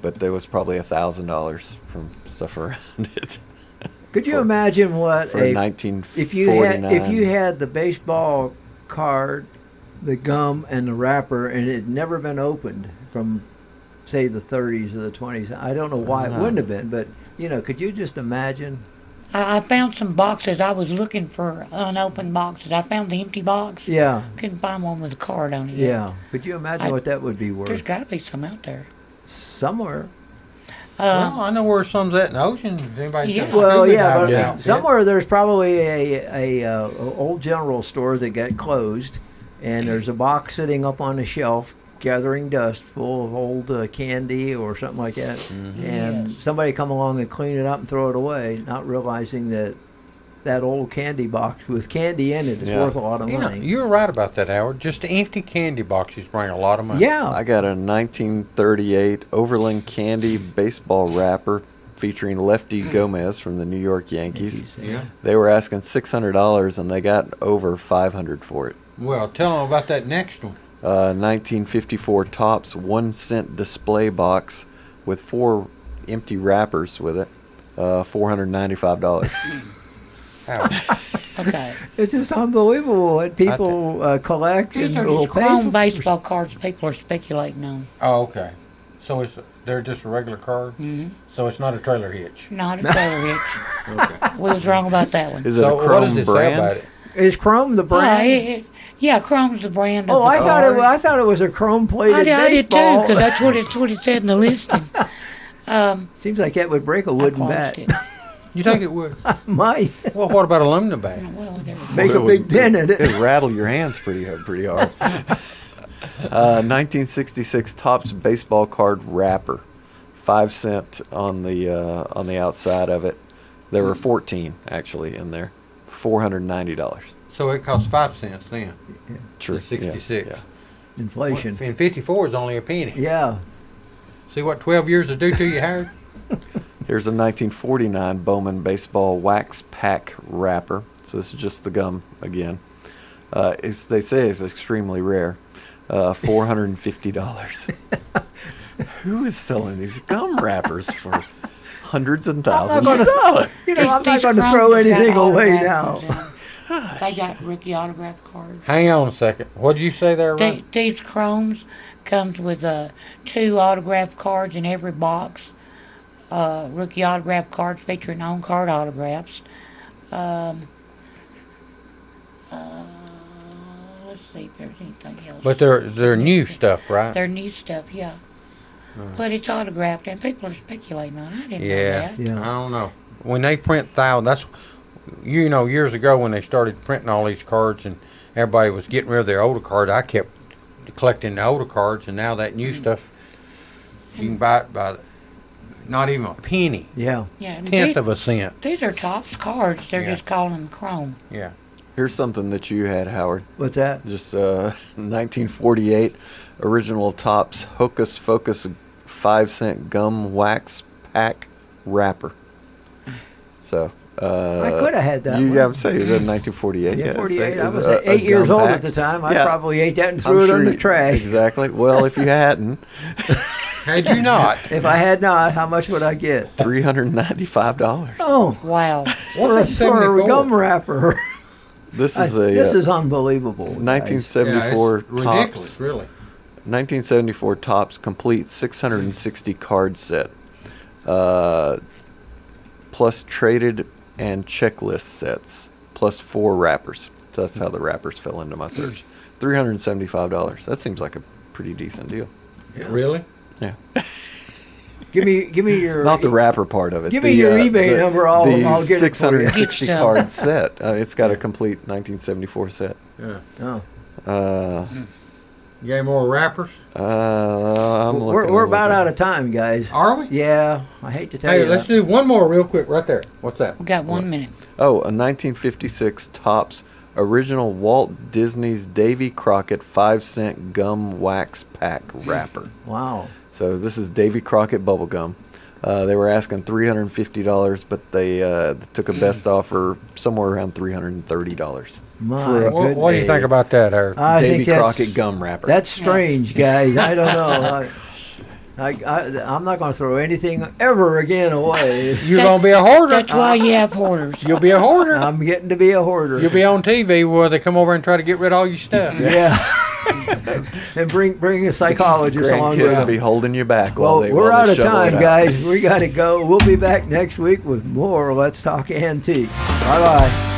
but there was probably $1,000 from stuff around it. Could you imagine what For a 1949. if you had the baseball card, the gum, and the wrapper, and it had never been opened from, say, the 30s or the 20s? I don't know why it wouldn't have been, but could you just imagine? I found some boxes. I was looking for unopened boxes. I found the empty box. Yeah, Couldn't find one with a card on it. yet. yeah. Could you imagine what that would be There's worth? got to be some out there. Somewhere. Well, I know where some's at in the ocean. If anybody's got a Well, scuba yeah, diving but outfit. somewhere there's probably a old general store that got closed, and there's a box sitting up on the shelf gathering dust full of old candy or something like that, and Yes. somebody come along and clean it up and throw it away, not realizing that old candy box with candy in it is Yeah. worth a lot of Yeah, money. you're right about that, Howard. Just empty candy boxes bring a lot of money. Yeah. I got a 1938 Overland Candy baseball wrapper featuring Lefty Gomez from the New York Yankees. Yeah. They were asking $600 and they got over $500 for it. Well, tell them about that next one. 1954 Topps 1 cent display box with 4 empty wrappers with it. $495. Howard. Okay. It's just unbelievable what people collect These and are will just pay chrome for. baseball cards people are speculating on. Oh, okay. So they're just a regular card? Mm-hmm. So it's not a trailer hitch? Not a trailer hitch. Okay. We was wrong about that one. Is it So a what does Chrome it say brand? about it? Is Chrome the brand? Yeah, Chrome's the brand of Oh, the I card. thought it was a chrome-plated I did too, baseball. because that's what it said in the listing. Seems like that would break a wooden closed bat. it. You think it would? Might Well, what about aluminum bat? Well, there we go. make a big dent in it. It'd rattle your hands pretty hard. 1966 Topps baseball card wrapper, 5 cent on the outside of it. There were 14 actually in there, $490. So it cost 5 cents then. True. In 66. Yeah. Inflation. In 54 is only a penny. Yeah. See what 12 years will do to you, Howard? Here's a 1949 Bowman baseball wax pack wrapper. So this is just the gum again. They say it's extremely rare. $450. Who is selling these gum wrappers for hundreds and thousands of dollars? You know, I'm not These going to Chromes throw have got anything away autograph now. ones in 'em. They got rookie autograph cards. Hang on a second. What did you say there, Ron? These Chromes comes with 2 autograph cards in every box. Rookie autograph cards featuring on-card autographs. Let's see if there's anything else. But they're new stuff, right? They're new stuff, yeah. But it's autographed, and people are speculating on it. I didn't know Yeah. that. Yeah. I don't know. When they print that's years ago when they started printing all these cards and everybody was getting rid of their older cards, I kept collecting the older cards, and now that new stuff you can buy it by not even a penny, Yeah. Yeah, and tenth of a cent. these are Topps cards. They're Yeah. just calling them Chrome. Yeah. Here's something that you had, Howard. What's that? Just 1948 original Topps Hocus Focus 5 cent gum wax pack wrapper. So I could have had that one. Yeah, I'm saying it was in 1948. Yeah, 48. I it's was a 8 years gum old pack. at the time. I Yeah. probably ate that and I'm threw it sure in the you- trash. Exactly. Well, if you hadn't, Had you not? If I had not, how much would I get? $395. Oh, Wow. for What's that, a 74? gum wrapper. This I- is this a is unbelievable. guys. 1974 Ridiculous, Topps. really. 1974 Topps complete 660 card set, plus traded and checklist sets, plus 4 wrappers. So that's how the wrappers fell into my search. $375. That seems like a pretty decent deal. Really? Yeah. Give me your Not the wrapper part of it. Give me your eBay number, I'll get it for you. 660 Get card set. It's got a complete 1974 set. Yeah. Oh. You got any more wrappers? I'm looking. We're about out of time, guys. Are we? Yeah, I hate to tell Hey, you. let's that. do one more real quick right there. What's that? We got 1 minute. Oh, a 1956 Topps original Walt Disney's Davy Crockett 5 cent gum wax pack wrapper. Wow. So this is Davy Crockett bubblegum. They were asking $350, but they took a best offer somewhere around $330. My What do you think about that, Eric? I Davy think that's, Crockett gum wrapper. That's strange, guys. I don't know. I'm not going to throw anything ever again away. You're going to be a hoarder. That's why you have hoarders. You'll be a hoarder. I'm getting to be a hoarder. You'll be on TV where they come over and try to get rid of all your stuff. Yeah. And bring a psychologist along with Grandkids them. be holding you back Well, while they we're while out they of shovel time, it out. guys. We got to go. We'll be back next week with more Let's Talk Antiques. Bye-bye.